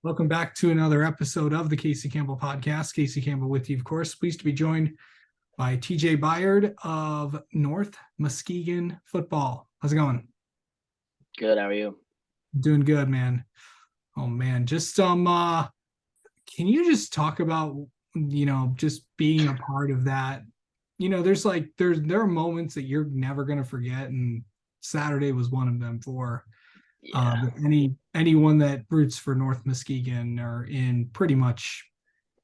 Welcome back to another episode of the Casey Campbell podcast. Casey Campbell with you, of course. Pleased to be joined by TJ Byard of North Muskegon football. How's it going? Good. How are you? Doing good, man. Oh man, just can you just talk about just being a part of that? There are moments that you're never gonna forget, and Saturday was one of them for Yeah. anyone that roots for North Muskegon or in pretty much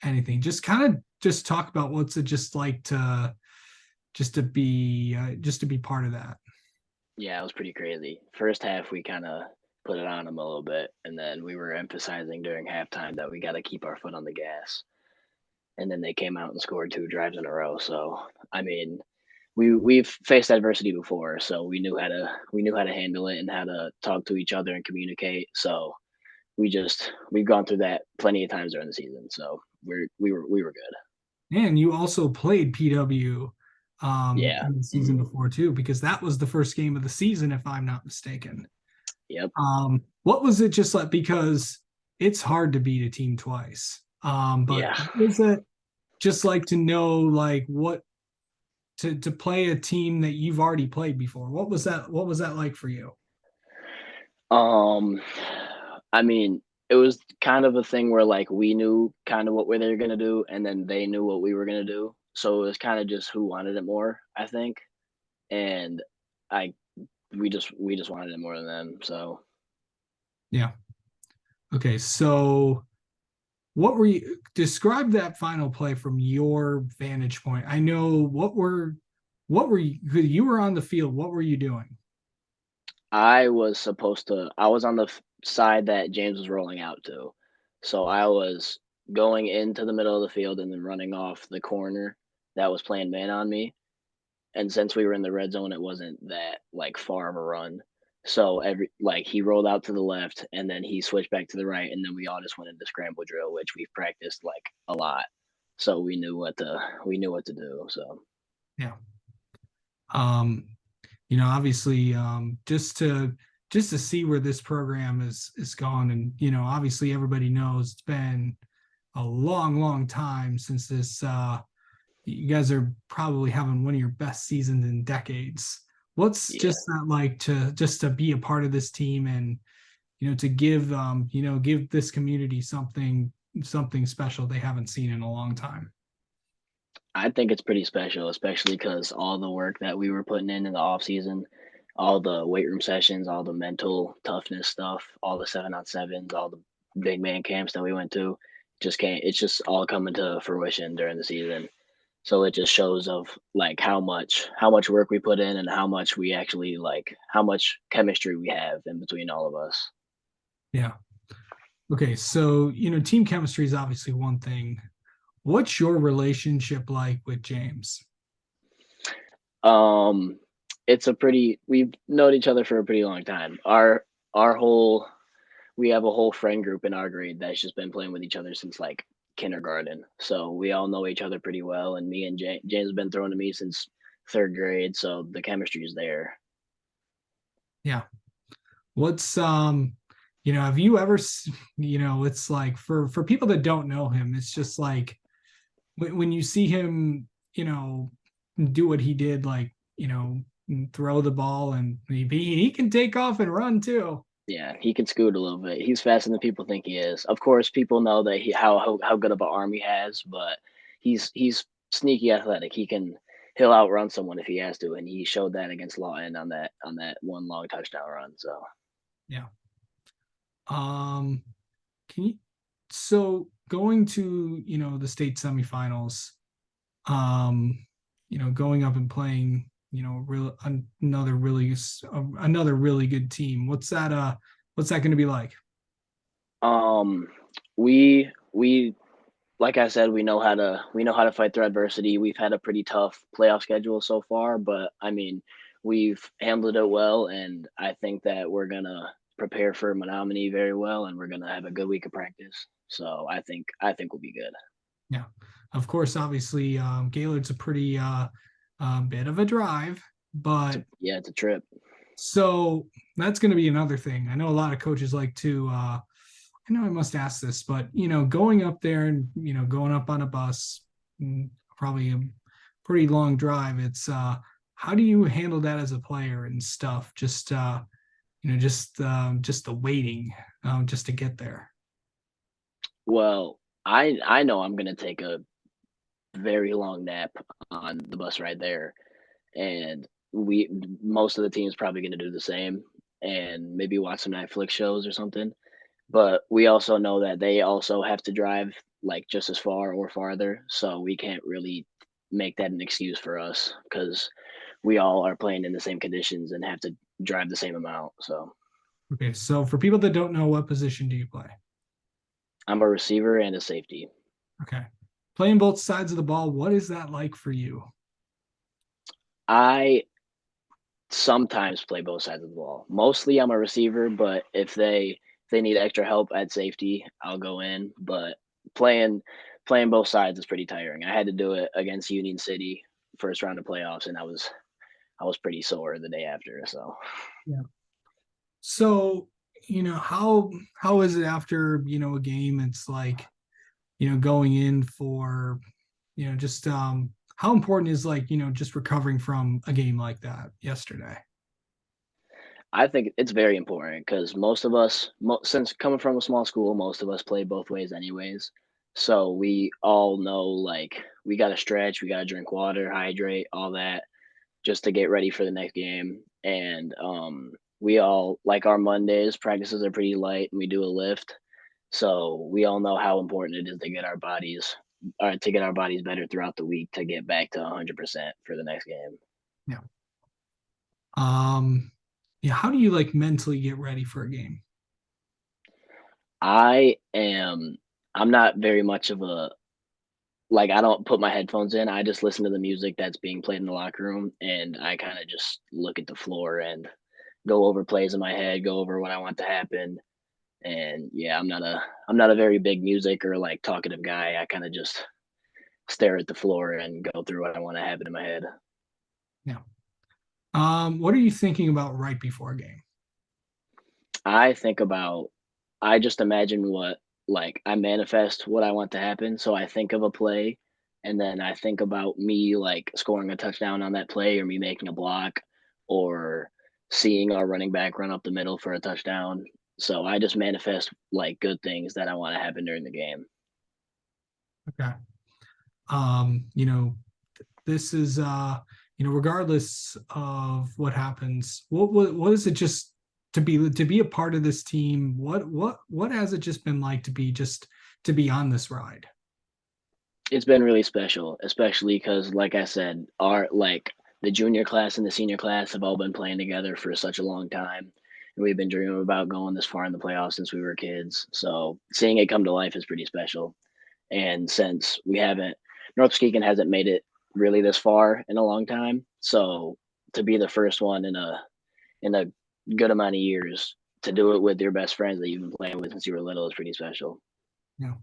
anything. Just talk about what's it just like to just to be part of that. Yeah, it was pretty crazy. First half, we kind of put it on them a little bit, and then we were emphasizing during halftime that we got to keep our foot on the gas. And then they came out and scored two drives in a row. So, I mean, we've faced adversity before, so we knew how to handle it and how to talk to each other and communicate. So we've gone through that plenty of times during the season. So we were good. And you also played PW Yeah. in the season Mhm. before too, because that was the first game of the season, if I'm not mistaken. Yep. What was it just like? Because it's hard to beat a team twice. But Yeah. what was it just like to know like what to play a team that you've already played before? What was that like for you? Um, I mean, it was kind of a thing where like we knew kind of what they were gonna do, and then they knew what we were gonna do. So it was kind of just who wanted it more, I think. And I we just wanted it more than them. So Yeah. Okay. So what were you describe that final play from your vantage point? I know what were you were on the field. What were you doing? I was on the side that James was rolling out to. So I was going into the middle of the field and then running off the corner that was playing man on me. And since we were in the red zone, it wasn't that like far of a run. So every like he rolled out to the left and then he switched back to the right and then we all just went into scramble drill, which we've practiced like a lot. So we knew what to do. So Yeah. Um, Obviously, just to see where this program is gone, and obviously everybody knows it's been a long, long time since this. You guys are probably having one of your best seasons in decades. What's yeah. just that like to be a part of this team and to give this community something special they haven't seen in a long time. I think it's pretty special, especially because all the work that we were putting in the off season, all the weight room sessions, all the mental toughness stuff, all the 7-on-7s, all the big man camps that we went to, just can't. It's just all coming to fruition during the season. So it just shows of like how much work we put in and how much we actually like how much chemistry we have in between all of us. Yeah. Okay. So team chemistry is obviously one thing. What's your relationship like with James? Um, it's a pretty we've known each other for a pretty long time. Our whole we have a whole friend group in our grade that's just been playing with each other since like kindergarten. So we all know each other pretty well. And me and James have been thrown to me since third grade. So the chemistry is there. Yeah. What's have you ever it's like for people that don't know him, it's just like when you see him, do what he did, like, throw the ball and he can take off and run too. Yeah, he can scoot a little bit. He's faster than people think he is. Of course, people know that how good of an arm he has, but he's sneaky athletic. He'll outrun someone if he has to, and he showed that against Lawton on that one long touchdown run. So Yeah. Um, can you so going to, the state semifinals, um, going up and playing, real another really good team. What's that going to be like? um we like I said, we know how to fight through adversity. We've had a pretty tough playoff schedule so far, but I mean, we've handled it well, and I think that we're gonna prepare for Menominee very well, and we're gonna have a good week of practice. So I think we'll be good. Yeah. Of course, obviously, Gaylord's a pretty bit of a drive, but It's a trip. so that's going to be another thing. I know a lot of coaches like to I know I must ask this, but going up there and going up on a bus, probably a pretty long drive. It's how do you handle that as a player and stuff? Just the waiting, just to get there. Well, I know I'm gonna take a very long nap on the bus ride there, and we most of the team's probably gonna do the same, and maybe watch some Netflix shows or something. But we also know that they also have to drive like just as far or farther, so we can't really make that an excuse for us because we all are playing in the same conditions and have to drive the same amount. So Okay, so for people that don't know, what position do you play? I'm a receiver and a safety. Okay, playing both sides of the ball. What is that like for you? I sometimes play both sides of the ball. Mostly I'm a receiver, but if they need extra help at safety, I'll go in. But playing playing both sides is pretty tiring. I had to do it against Union City first round of playoffs, and I was pretty sore the day after. So Yeah. So, how is it after, a game? It's like, going in for, just how important is like, just recovering from a game like that yesterday? I think it's very important because most of us, since coming from a small school, most of us play both ways anyways. So we all know like we got to stretch, we got to drink water, hydrate, all that just to get ready for the next game. And we all like our Mondays practices are pretty light, and we do a lift. So we all know how important it is to get our bodies better throughout the week to get back to 100% for the next game. Yeah. Um, yeah, how do you like mentally get ready for a game? I am. I'm not very much of a like. I don't put my headphones in. I just listen to the music that's being played in the locker room, and I kind of just look at the floor and go over plays in my head, go over what I want to happen. And yeah, I'm not a very big music or like talkative guy. I kind of just stare at the floor and go through what I want to happen in my head. Yeah. What are you thinking about right before a game? I think about I just imagine what like I manifest what I want to happen. So I think of a play and then I think about me like scoring a touchdown on that play or me making a block or seeing our running back run up the middle for a touchdown. So I just manifest like good things that I want to happen during the game. Okay. You know, this is regardless of what happens, what is it just to be a part of this team? What has it just been like to be on this ride? It's been really special, especially because, like I said, our like the junior class and the senior class have all been playing together for such a long time, and we've been dreaming about going this far in the playoffs since we were kids. So seeing it come to life is pretty special. And since we haven't, North Muskegon hasn't made it really this far in a long time, so to be the first one in a good amount of years to do it with your best friends that you've been playing with since you were little is pretty special. Yeah.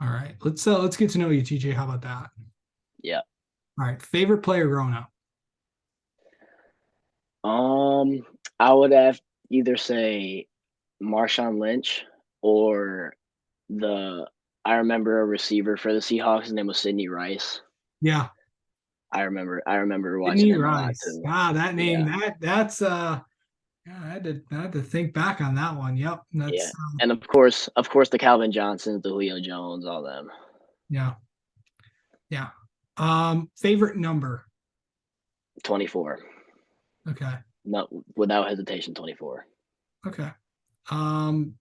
All right. Let's get to know you, TJ. How about that? Yeah. All right. Favorite player growing up? Um, I would have either say Marshawn Lynch or the I remember a receiver for the Seahawks. His name was Sidney Rice. Yeah. I remember watching Sydney him a lot Rice. too. Ah, that name, Yeah, that's yeah, I had to think back on that one. Yep. yeah, That's and of course, the Calvin Johnsons, the Julio Jones, all them. yeah. Yeah. Favorite number. 24, Okay. no, without hesitation, 24. Okay. Um,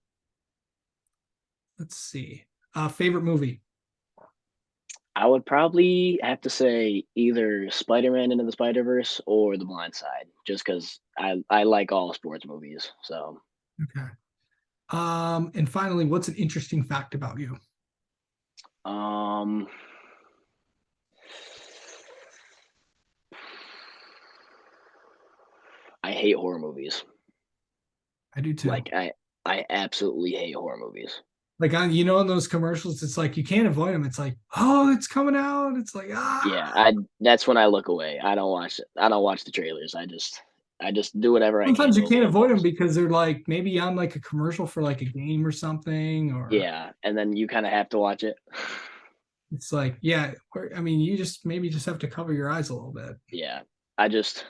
let's see. Favorite movie. I would probably have to say either Spider-Man Into the Spider-Verse or The Blind Side, just because I like all sports movies. So Okay. And finally, what's an interesting fact about you? um, I hate horror movies. I do too. Like I absolutely hate horror movies. Like on, in those commercials, it's like you can't avoid them. It's like, oh, it's coming out. It's like, ah. Yeah, I that's when I look away. I don't watch it. I don't watch the trailers. I just do whatever I can Sometimes to you can't avoid avoid them those. because they're like maybe on like a commercial for like a game or something, or Yeah, and then you kind of have to watch it. it's like, yeah, I mean, you just maybe just have to cover your eyes a little bit. Yeah, I just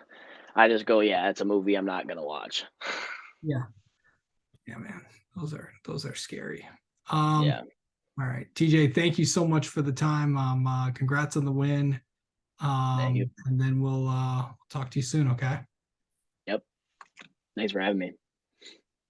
I just go, yeah, it's a movie I'm not gonna watch. Yeah. Yeah, man. Those are scary. Yeah, All right. TJ, thank you so much for the time. Congrats on the win. thank you. And then we'll talk to you soon, okay? Yep, thanks for having me.